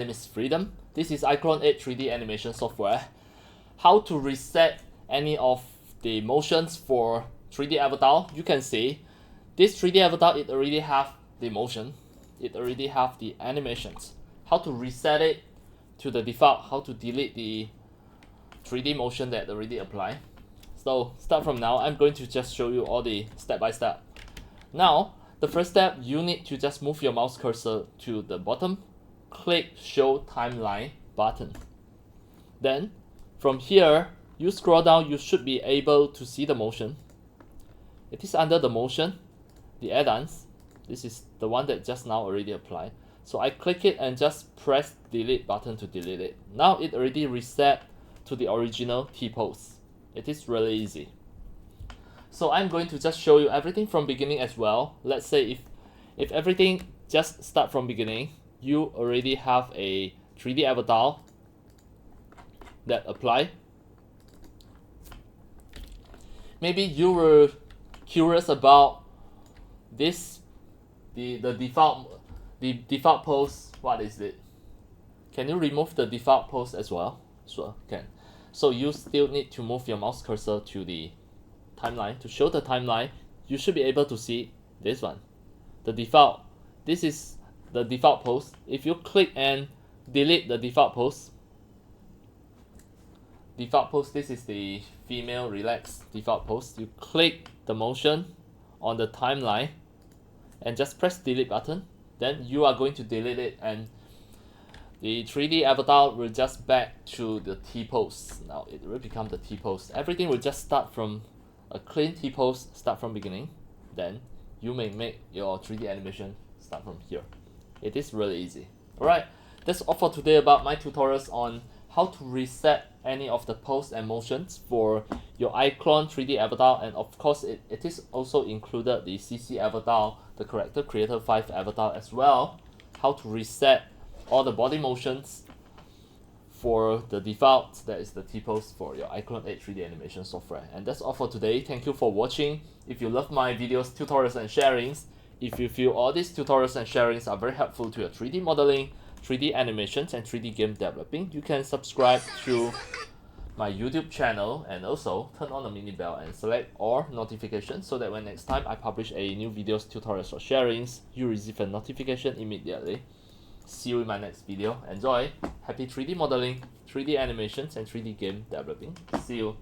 My name is Freedom. This is iClone 8 3D animation software. How to reset any of the motions for 3D avatar. You can see this 3D avatar, it already have the motion. It already have the animations. How to reset it to the default, how to delete the 3D motion that already applied. So start from now, I'm going to just show you all the step by step. Now, the first step, you need to just move your mouse cursor to the bottom, click show timeline button. Then from here, you scroll down, you should be able to see the motion. It is under the motion, the add-ons. This is the one that just now already applied. So I click it and just press delete button to delete it. Now it already reset to the original T-pose. It is really easy. So I'm going to just show you everything from beginning as well. Let's say if everything just start from beginning, you already have a 3D avatar that apply. Maybe you were curious about this, the default pose. What is it? Can you remove the default pose as well? Sure, can. So you still need to move your mouse cursor to the timeline. To show the timeline, you should be able to see this one. The default, this is the default pose. If you click and delete the default pose, this is the female relaxed default pose. You click the motion on the timeline and just press delete button. Then you are going to delete it and the 3D avatar will just back to the T-pose. Now it will become the T-pose. Everything will just start from a clean T-pose, start from beginning. Then you may make your 3D animation start from here. It is really easy. Alright, that's all for today about my tutorials on how to reset any of the pose and motions for your iClone 3D avatar, and of course it is also included the CC avatar, the Character Creator 5 avatar as well. How to reset all the body motions for the default, that is the T-pose for your iClone 8 3D animation software. And that's all for today. Thank you for watching. If you love my videos, tutorials and sharings, if you feel all these tutorials and sharings are very helpful to your 3D modeling, 3D animations and 3D game developing, you can subscribe to my YouTube channel and also turn on the mini bell and select all notifications so that when next time I publish a new videos, tutorials or sharings, you receive a notification immediately. See you in my next video. Enjoy! Happy 3D modeling, 3D animations and 3D game developing. See you!